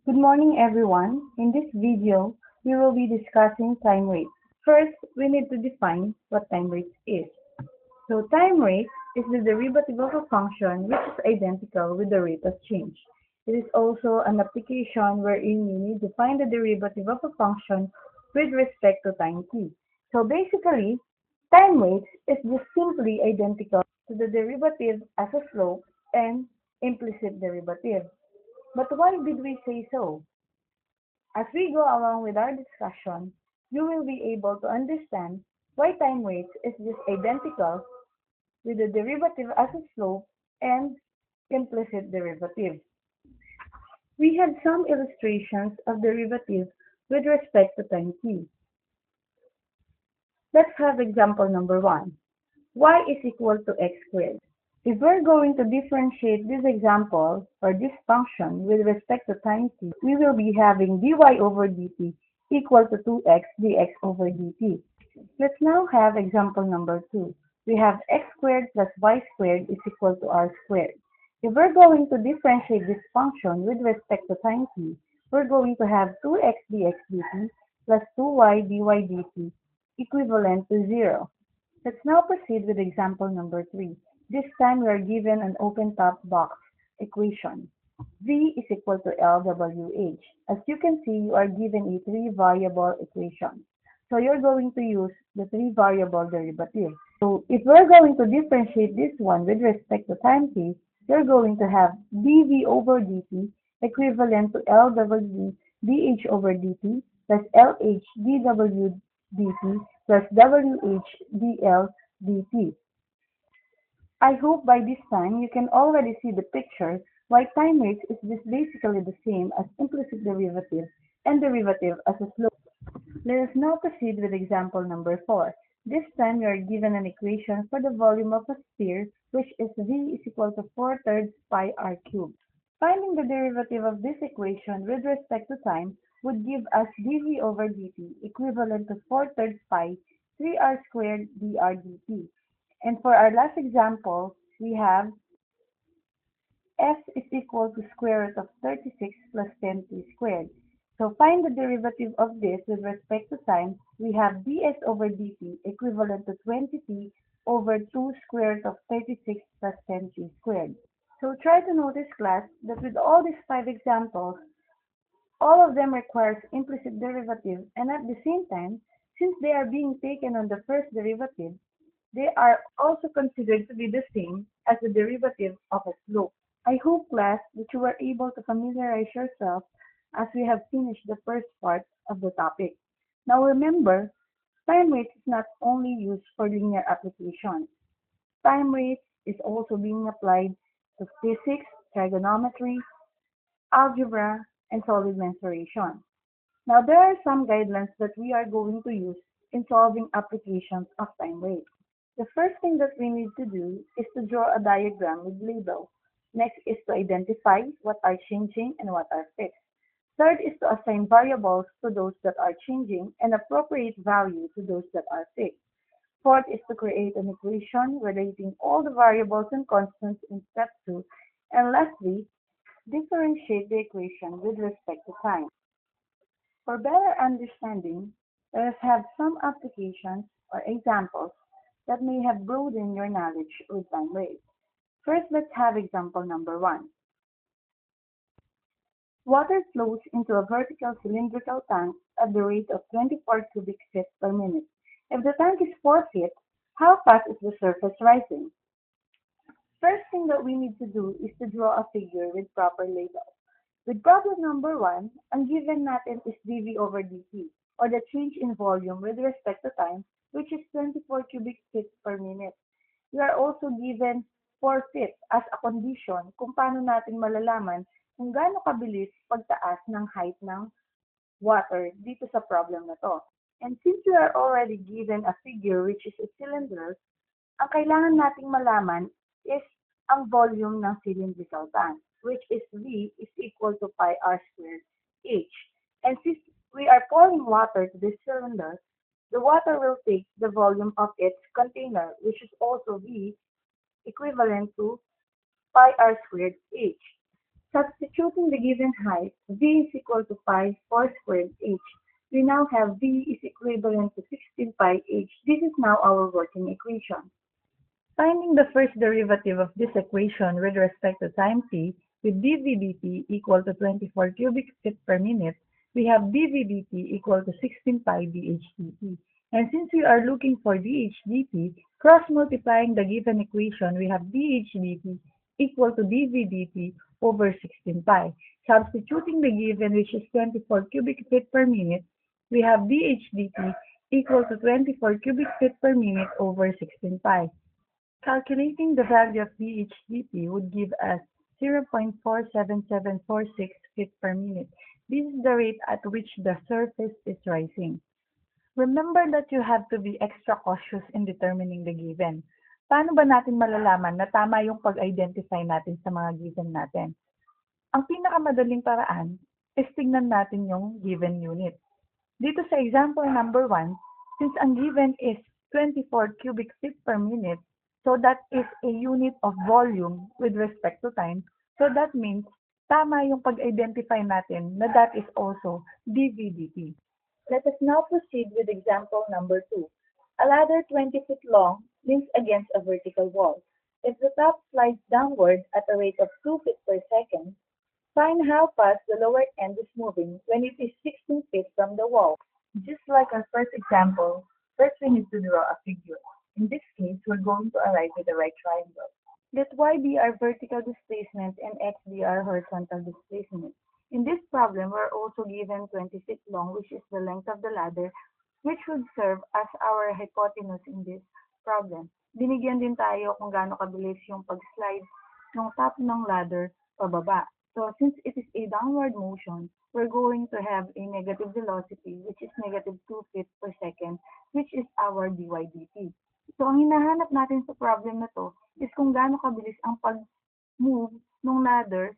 Good morning, everyone. In this video, we will be discussing time rate. First, we need to define what time rate is. So time rate is the derivative of a function which is identical with the rate of change. It is also an application wherein you need to find the derivative of a function with respect to time t. So basically, time rate is just simply identical to the derivative as a slope and implicit derivative. But why did we say so? As we go along with our discussion, you will be able to understand why time rates is just identical with the derivative as a slope and implicit derivative. We had some illustrations of derivatives with respect to time t. Let's have example number 1. Y is equal to x squared. If we're going to differentiate this example or this function with respect to time t, we will be having dy over dt equal to 2x dx over dt. Let's now have example number 2. We have x squared plus y squared is equal to r squared. If we're going to differentiate this function with respect to time t, we're going to have 2x dx dt plus 2y dy dt equivalent to 0. Let's now proceed with example number 3. This time we are given an open top box equation. V is equal to LWH. As you can see, you are given a three-variable equation. So you're going to use the three-variable derivative. So if we're going to differentiate this one with respect to time t, you're going to have dv over dt equivalent to LW dh over dt plus LH dw dt plus WH dl dt. I hope by this time you can already see the picture why time rate is just basically the same as implicit derivative and derivative as a slope. Let us now proceed with example number 4. This time we are given an equation for the volume of a sphere which is V is equal to 4 thirds pi r cubed. Finding the derivative of this equation with respect to time would give us dv over dt equivalent to 4 thirds pi 3r squared dr dt. And for our last example, we have f is equal to square root of 36 plus 10t squared. So find the derivative of this with respect to time. We have ds over dt equivalent to 20t over 2 square root of 36 plus 10t squared. So try to notice, class, that with all these 5 examples, all of them requires implicit derivative, and at the same time, since they are being taken on the first derivative, they are also considered to be the same as the derivative of a slope. I hope, class, that you were able to familiarize yourself as we have finished the first part of the topic. Now remember, time rate is not only used for linear applications. Time rate is also being applied to physics, trigonometry, algebra, and solid mensuration. Now there are some guidelines that we are going to use in solving applications of time rate. The first thing that we need to do is to draw a diagram with label. Next is to identify what are changing and what are fixed. Third is to assign variables to those that are changing and appropriate value to those that are fixed. Fourth is to create an equation relating all the variables and constants in step 2. And lastly, differentiate the equation with respect to time. For better understanding, let us have some applications or examples that may have broadened your knowledge with time rate. First, let's have example number 1. Water flows into a vertical cylindrical tank at the rate of 24 cubic feet per minute. If the tank is 4 feet, how fast is the surface rising? First thing that we need to do is to draw a figure with proper label. With problem number 1, ang given natin is dV over dt, or the change in volume with respect to time, which is 24 cubic feet per minute. We are also given 4 feet as a condition kung paano natin malalaman kung gaano kabilis pagtaas ng height ng water dito sa problem na to. And since we are already given a figure which is a cylinder, ang kailangan nating malaman is ang volume ng cylindrical tank, which is V is equal to pi r squared H. And since we are pouring water to this cylinder, the water will take the volume of its container, which is also V equivalent to pi r squared H. Substituting the given height, v is equal to pi 4 squared h. We now have v is equivalent to 16 pi h. This is now our working equation. Finding the first derivative of this equation with respect to time t with dv dt equal to 24 cubic feet per minute, we have dv dt equal to 16 pi dh dt. And since we are looking for dh dt, cross-multiplying the given equation, we have dh dt equal to dv dt over 16 pi. Substituting the given, which is 24 cubic feet per minute, we have dh dt equal to 24 cubic feet per minute over 16 pi. Calculating the value of dHdt would give us 0.47746 feet per minute. This is the rate at which the surface is rising. Remember that you have to be extra cautious in determining the given. Paano ba natin malalaman na tama yung pag-identify natin sa mga given natin? Ang pinakamadaling paraan is tignan natin yung given unit. Dito sa example number 1, since ang given is 24 cubic feet per minute, so that is a unit of volume with respect to time. So that means tama yung pag-identify natin na that is also dv/dt. Let us now proceed with example number 2. A ladder 20 feet long leans against a vertical wall. If the top slides downward at a rate of 2 feet per second, find how fast the lower end is moving when it is 16 feet from the wall. Just like our first example, first we need to draw a figure. In this case, we're going to arrive with the right triangle. Let y be our vertical displacement and x be our horizontal displacement. In this problem, we're also given 20 feet long, which is the length of the ladder, which would serve as our hypotenuse in this problem. Binigyan din tayo kung gaano kabilis yung pag-slide ng top ng ladder pababa. So, since it is a downward motion, we're going to have a negative velocity, which is negative 2 feet per second, which is our dy/dt. So, ang hinahanap natin sa problem na to is kung gaano kabilis ang pag-move ng ladder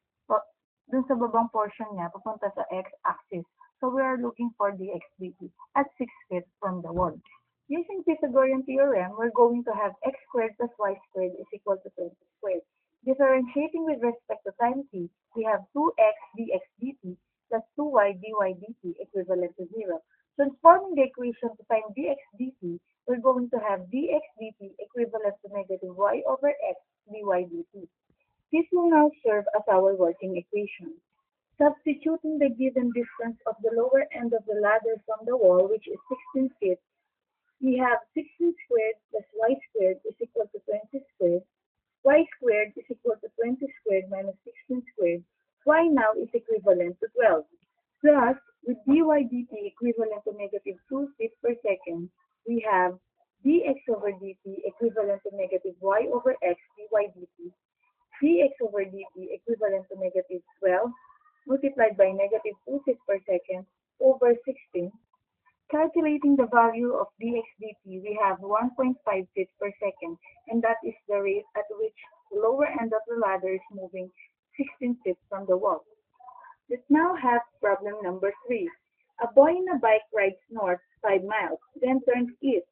dun sa babang portion niya papunta sa x-axis. So, we are looking for dx dt at 6 feet from the wall. Using Pythagorean theorem, we're going to have x squared plus y squared is equal to 20 squared. Differentiating with respect to time t, we have 2x dx dt plus 2y dy dt equivalent to 0. Transforming the equation to find dx dt, we're going to have dx dt equivalent to negative y over x dy dt. This will now serve as our working equation. Substituting the given distance of the lower end of the ladder from the wall, which is 16 feet, we have 16 squared plus y squared is equal to 20 squared. Y squared is equal to 20 squared minus 16 squared. Y now is equivalent to 12. Thus, with dy dt equivalent to negative 2 feet per second, we have dx over dt equivalent to negative y over x dy dt, dx over dt equivalent to negative 12 multiplied by negative 2 feet per second over 16. Calculating the value of dx dt, we have 1.5 feet per second, and that is the rate at which the lower end of the ladder is moving 16 feet from the wall. Let's now have problem number 3. A boy in a bike rides north 5 miles, then turns east.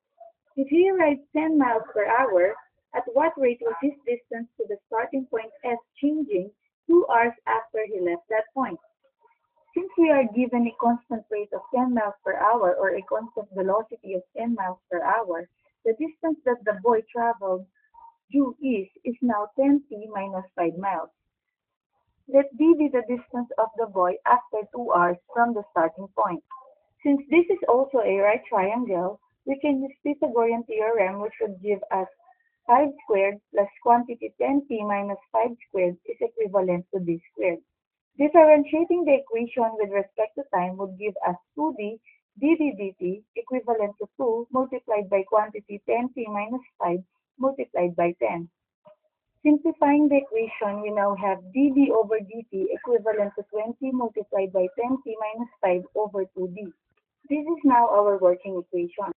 If he rides 10 miles per hour, at what rate was his distance to the starting point S changing 2 hours after he left that point? Since we are given a constant rate of 10 miles per hour or a constant velocity of 10 miles per hour, the distance that the boy traveled due east is now 10t minus 5 miles. Let d be the distance of the boy after 2 hours from the starting point. Since this is also a right triangle, we can use Pythagorean theorem, which would give us 5 squared plus quantity 10t minus 5 squared is equivalent to d squared. Differentiating the equation with respect to time would give us 2d dv dt equivalent to 2 multiplied by quantity 10t minus 5 multiplied by 10. Simplifying the equation, we now have dv over dt equivalent to 20 multiplied by 10t minus 5 over 2d. This is now our working equation.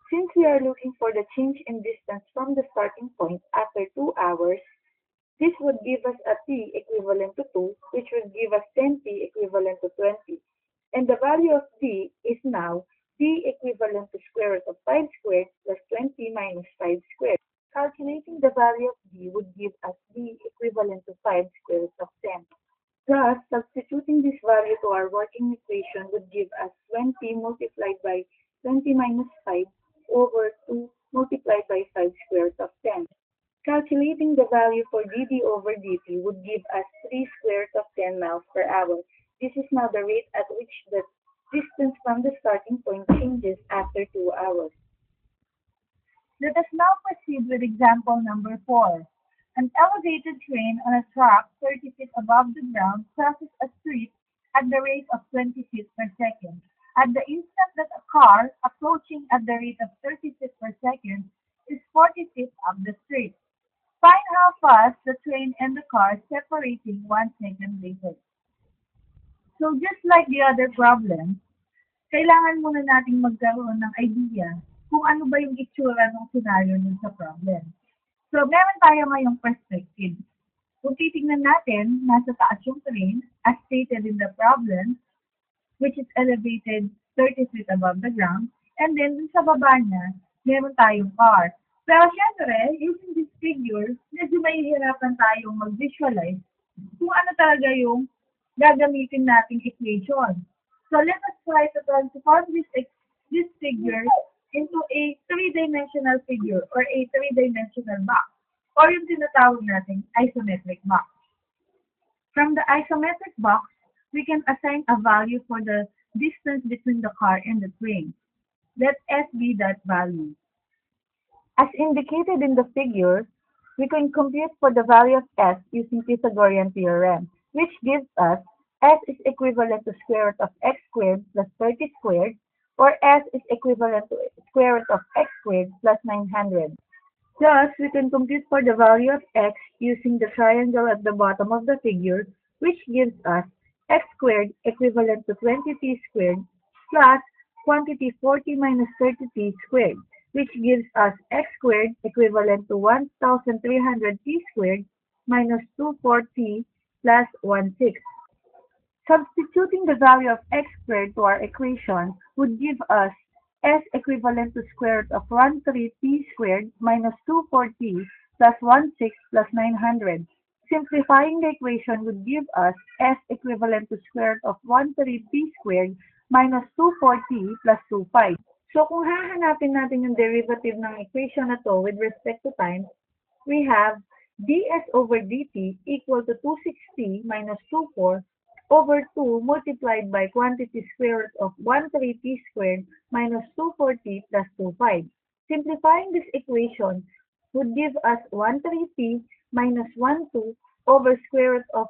Since we are looking for the change in distance from the starting point after 2 hours, this would give us a t equivalent to 2, which would give us 10t equivalent to 20. And the value of t is now t equivalent to square root of 5 squared plus 20 minus 5 squared. Calculating the value of d would give us d equivalent to 5 square root of 10. Thus, substituting this value to our working equation would give us 20 multiplied by 20 minus 5 over 2 multiplied by 5 square root of 10. Calculating the value for dd over dt would give us 3 square root of 10 miles per hour. This is now the rate at which the distance from the starting point changes after 2 hours. Let us now proceed with example number 4. An elevated train on a track 30 feet above the ground crosses a street at the rate of 20 feet per second. At the instant that a car approaching at the rate of 30 feet per second is 40 feet up the street. Find how fast the train and the car separating 1 second later. So just like the other problem, kailangan muna nating magkaroon ng idea kung ano ba yung itsura ng scenario nun sa problem. So, meron tayo ngayong perspective. Kung titingnan natin, nasa taas yung train, as stated in the problem, which is elevated 30 feet above the ground, and then dun sa baba niya, meron tayong car. Pero syempre, using this figure, medyo mahihirapan tayong mag-visualize kung ano talaga yung gagamitin nating equation. So let us try to transform this figure into a three-dimensional figure or a three-dimensional box or yung tinatawag nating isometric box. From the isometric box, we can assign a value for the distance between the car and the train. Let S be that value. As indicated in the figure, we can compute for the value of S using Pythagorean theorem, which gives us S is equivalent to square root of x squared plus 30 squared, or S is equivalent to square root of x squared plus 900. Thus, we can compute for the value of x using the triangle at the bottom of the figure, which gives us x squared equivalent to 20t squared plus quantity 40 minus 30t squared, which gives us x squared equivalent to 1300t squared minus 24t plus 1/6. Substituting the value of x squared to our equation would give us s equivalent to square root of 13t squared minus 24t plus 1/6 plus 900. Simplifying the equation would give us s equivalent to square root of 13t squared minus 24t plus 25. So kung hahanapin natin yung derivative ng equation na to with respect to time, we have ds over dt equal to 260 minus 24 over 2 multiplied by quantity square root of 13t squared minus 24t plus 25. Simplifying this equation would give us 13t minus 12 over square root of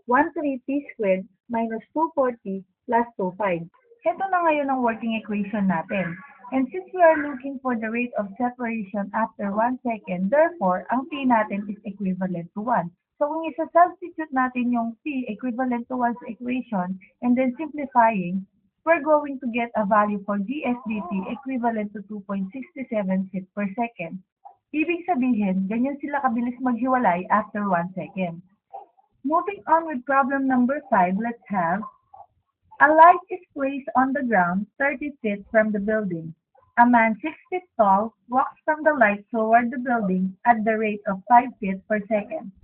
13t squared minus 24t plus 25. Ito na ngayon ang working equation natin. And since we are looking for the rate of separation after 1 second, therefore, ang t natin is equivalent to 1. So kung isa-substitute natin yung t equivalent to 1 sa equation and then simplifying, we're going to get a value for ds dt equivalent to 2.67 feet per second. Ibig sabihin, ganyan sila kabilis maghiwalay after 1 second. Moving on with problem number 5, let's have a light is placed on the ground 30 feet from the building. A man 6 feet tall walks from the light toward the building at the rate of 5 feet per second.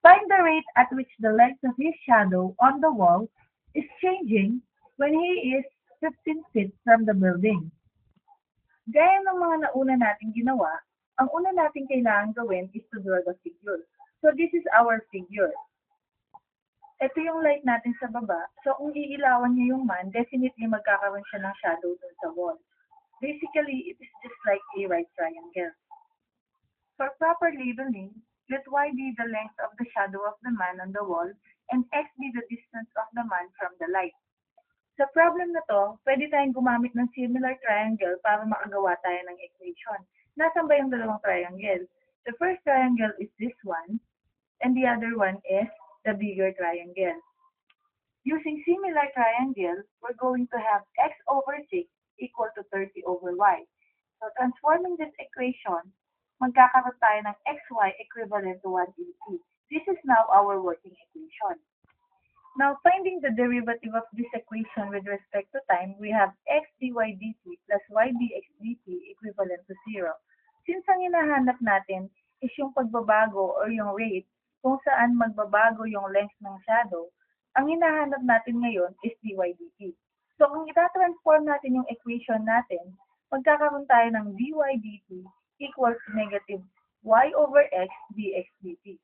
Find the rate at which the length of his shadow on the wall is changing when he is 15 feet from the building. Gaya ng mga nauna nating ginawa, ang una nating kailangan gawin is to draw the figure. So this is our figure. Ito yung light natin sa baba. So kung iilawan niya yung man, definitely magkakaroon siya ng shadow dun sa wall. Basically, it is just like a right triangle. For proper labeling, let y be the length of the shadow of the man on the wall and x be the distance of the man from the light. Sa problem na to, pwede tayong gumamit ng similar triangle para makagawa tayo ng equation. Nasaan ba yung dalawang triangle? The first triangle is this one, and the other one is the bigger triangle. Using similar triangle, we're going to have x over 6 equal to 30 over y. So transforming this equation, magkakaroon tayo ng xy equivalent to 180. This is now our working equation. Now, finding the derivative of this equation with respect to time, we have x dy dt plus y dx dt equivalent to 0. Since ang hinahanap natin is yung pagbabago or yung rate kung saan magbabago yung length ng shadow, ang hinahanap natin ngayon is dy dt. So kung itatransform natin yung equation natin, magkakaroon tayo ng dy dt equals to negative y over x dx dt.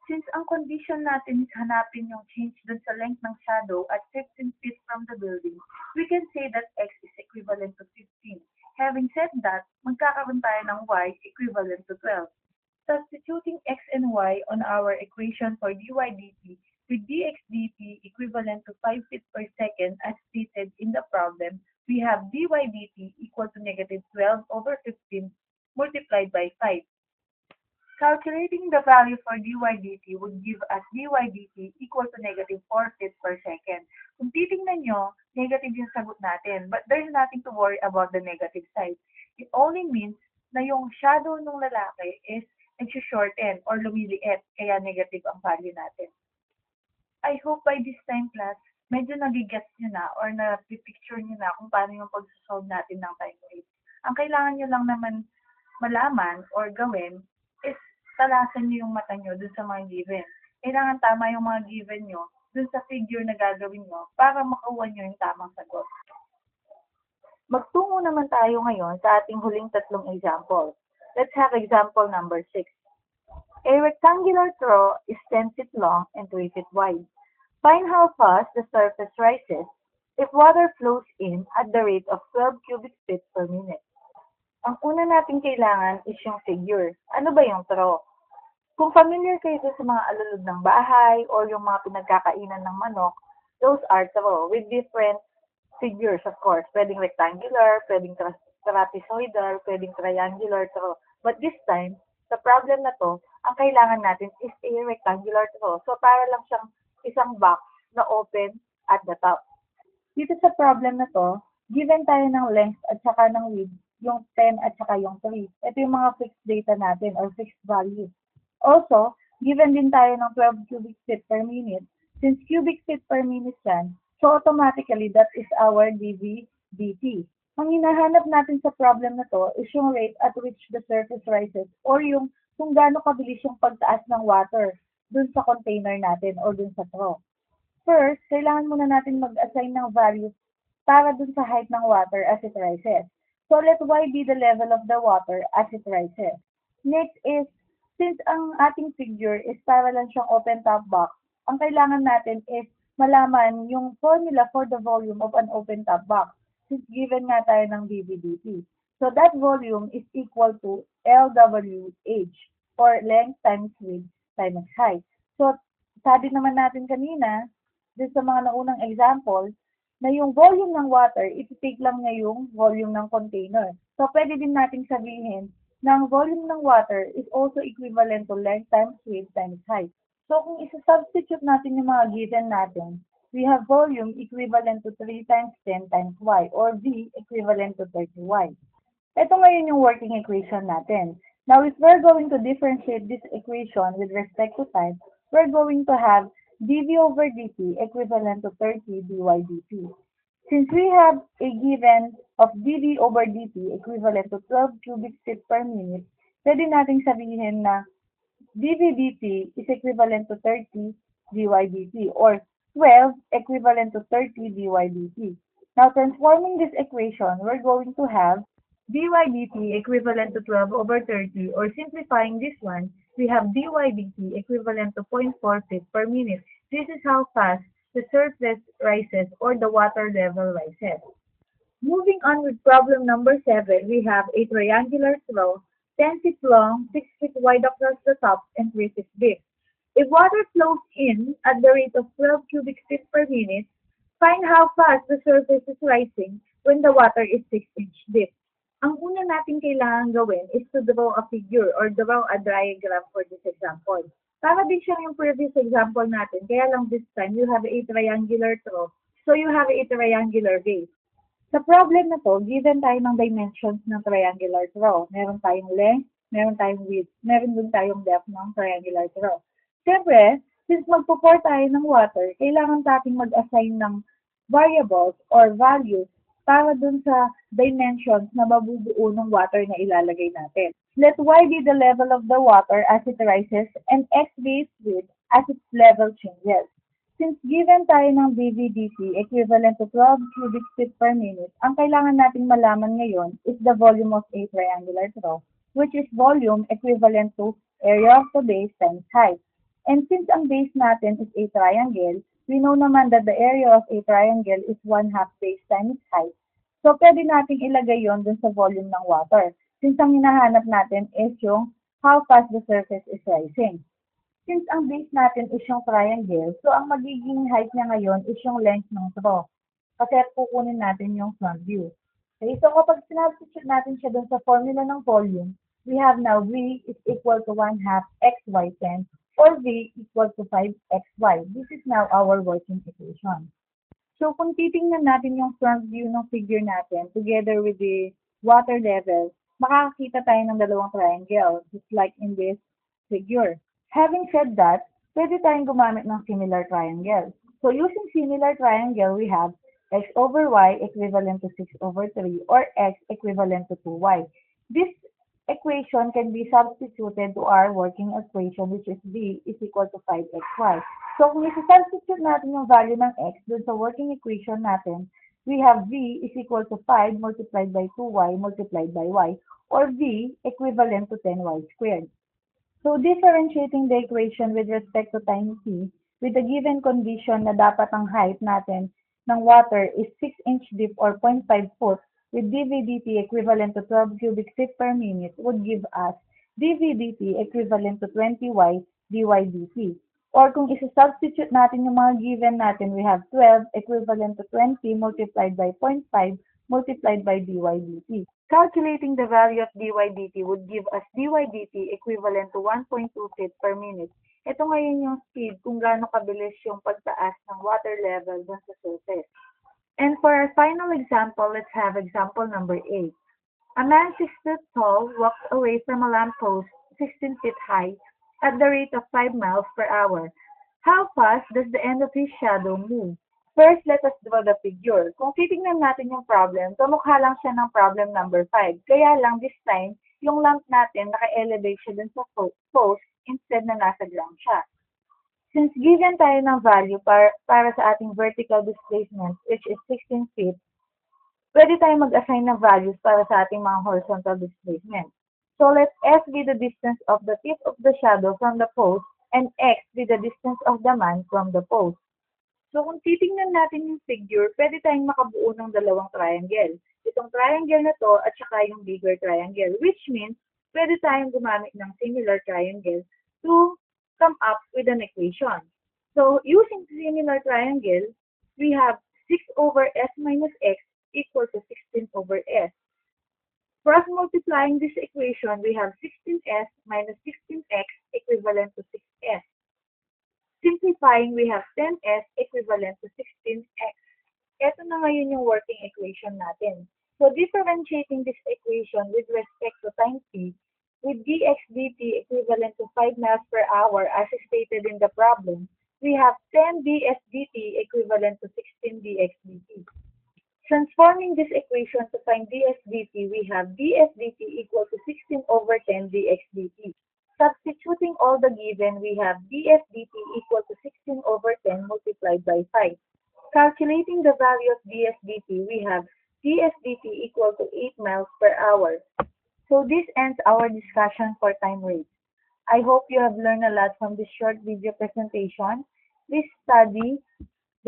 Since ang condition natin is hanapin yung change dun sa length ng shadow at 15 feet from the building, we can say that x is equivalent to 15. Having said that, magkakaroon tayo ng y equivalent to 12. Substituting x and y on our equation for dy dt with dx dt equivalent to 5 feet per second as stated in the problem, we have dy dt equal to negative 12 over 15 multiplied by 5. Calculating the value for dy dt would give us dy dt equal to negative 4 feet per second. Kung titingnan nyo, negative yung sagot natin, but there's nothing to worry about the negative side. It only means na yung shadow ng lalaki is nag-shorten or lumiliit, kaya negative ang value natin. I hope by this time class, medyo nagigets nyo na or na-picture nyo na kung paano yung pag-solve natin ng time wave. Ang kailangan nyo lang naman malaman or gawin is talasan nyo yung mata nyo dun sa mga given. Kailangan tama yung mga given nyo dun sa figure na gagawin nyo para makuha nyo yung tamang sagot. Magtungo naman tayo ngayon sa ating huling tatlong example. Let's have example number 6. A rectangular straw is 10 feet long and 3 feet wide. Find how fast the surface rises if water flows in at the rate of 12 cubic feet per minute. Ang una natin kailangan is yung figure. Ano ba yung straw? Kung familiar kayo sa mga alulod ng bahay or yung mga pinagkakainan ng manok, those are straw with different figures, of course. Pwedeng rectangular, pwedeng trapezoidal, pwedeng triangular straw. But this time, sa problem na to, ang kailangan natin is a rectangular straw. So, para lang siyang isang box na open at the top. Dito sa problem na to, given tayo ng length at saka ng width, yung 10 at saka yung 3. Ito yung mga fixed data natin or fixed values. Also, given din tayo ng 12 cubic feet per minute. Since cubic feet per minute yan, so automatically that is our dV dt. Ang hinahanap natin sa problem na to is yung rate at which the surface rises or yung kung gaano kabilis yung pagtaas ng water dun sa container natin or dun sa straw. First, kailangan muna natin mag-assign ng values para dun sa height ng water as it rises. So let y be the level of the water as it rises. Next is, since ang ating figure is para lang siyang open top box, ang kailangan natin is malaman yung formula for the volume of an open top box since given nga tayo ng dV dt. So that volume is equal to LWH or length times width times height. So sabi naman natin kanina, dun sa mga naunang example, na yung volume ng water, iti-take lang niya yung volume ng container. So pwede din nating sabihin na ang volume ng water is also equivalent to length times width times height. So kung isa-substitute natin yung mga given natin, we have volume equivalent to 3 times 10 times y or V equivalent to 30y. Ito ngayon yung working equation natin. Now if we're going to differentiate this equation with respect to time, we're going to have dV over dt equivalent to 30 dy dt. Since we have a given of dV over dt equivalent to 12 cubic feet per minute, pwede nating sabihin na dV dt is equivalent to 30 dy dt or 12 equivalent to 30 dy dt. Now transforming this equation, we're going to have dy dt equivalent to 12 over 30 or simplifying this one, we have dy dt equivalent to 0.4 feet per minute. This is how fast the surface rises or the water level rises. Moving on with problem number 7, we have a triangular straw, 10 feet long, 6 feet wide across the top, and 3 feet deep. If water flows in at the rate of 12 cubic feet per minute, find how fast the surface is rising when the water is 6 inch deep. Ang una natin kailangan gawin is to draw a figure or draw a diagram for this example. Para din siya yung previous example natin, kaya lang this time you have a triangular straw, so you have a triangular base. Sa problem na to, given tayo ng dimensions ng triangular straw. Meron tayong length, meron tayong width, meron din tayong depth ng triangular straw. Siyempre, since magpo-pour tayo ng water, kailangan nating mag-assign ng variables or values para dun sa dimensions na mabubuo ng water na ilalagay natin. Let y be the level of the water as it rises and x be its width as its level changes. Since given tayo ng dVdt equivalent to 12 cubic feet per minute, ang kailangan nating malaman ngayon is the volume of a triangular trough, which is volume equivalent to area of the base times height. And since ang base natin is a triangle, we know naman that the area of a triangle is 1/2 base times height. So, pwede nating ilagay yon dun sa volume ng water. Since ang hinahanap natin is yung how fast the surface is rising. Since ang base natin is yung triangle, so ang magiging height niya ngayon is yung length ng trough. Kasi kukunin natin yung front view. Okay, so kapag sinubstitute natin siya dun sa formula ng volume, we have now V is equal to 1/2 xy10 or V equal to 5xy. This is now our working equation. So kung titingnan natin yung front view ng figure natin together with the water level, makakakita tayo ng dalawang triangle, just like in this figure. Having said that, pwede tayong gumamit ng similar triangle. So using similar triangle, we have x over y equivalent to 6 over 3 or x equivalent to 2y. This equation can be substituted to our working equation which is v is equal to 5xy. So kung isi-substitute natin yung value ng x dun sa working equation natin, we have v is equal to 5 multiplied by 2y multiplied by y or v equivalent to 10y squared. So, differentiating the equation with respect to time t with the given condition na dapat ang height natin ng water is 6 inch deep or 0.5 foot with dVdt equivalent to 12 cubic feet per minute would give us dVdt equivalent to 20y dy/dt. Or kung isa-substitute natin yung mga given natin, we have 12 equivalent to 20 multiplied by 0.5 multiplied by dy/dt. Calculating the value of dy/dt would give us dy/dt equivalent to 1.2 feet per minute. Ito ngayon yung speed kung gaano kabilis yung pagtaas ng water level dun sa surface. And for our final example, let's have example number 8. A man 6 feet tall walks away from a lamppost 16 feet high at the rate of 5 miles per hour. How fast does the end of his shadow move? First, let us draw the figure. Kung titingnan natin yung problem, kamukha lang siya ng problem number 5. Kaya lang this time, yung lamp natin naka-elevate siya dun sa post instead na nasa ground siya. Since given tayo ng value para sa ating vertical displacement, which is 16 feet, pwede tayo mag-assign ng values para sa ating mga horizontal displacement. So let S be the distance of the tip of the shadow from the post and X be the distance of the man from the post. So kung titingnan natin yung figure, pwede tayong makabuo ng dalawang triangle. Itong triangle na to at saka yung bigger triangle, which means pwede tayong gumamit ng similar triangle to come up with an equation. So using similar triangle, we have 6 over s minus x equal to 16 over s. For us multiplying this equation, we have 16s minus 16x equivalent to 6s. Simplifying, we have 10s equivalent to 16x. Ito na ngayon yung working equation natin. So, differentiating this equation with respect to time t, with dx dt equivalent to 5 miles per hour as stated in the problem, we have 10 ds dt equivalent to 16 dx dt. Transforming this equation to find ds dt, we have ds dt equal to 16 over 10 dx dt. Substituting all the given, we have ds dt equal to 16 over 10 multiplied by 5. Calculating the value of ds dt, we have ds dt equal to 8 miles per hour. So this ends our discussion for time rates. I hope you have learned a lot from this short video presentation. Please study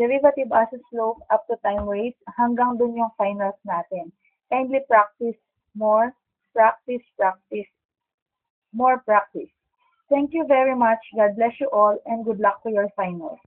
derivative as a slope up to time rates hanggang dun yung finals natin. Kindly practice more, practice, more practice. Thank you very much. God bless you all and good luck to your finals.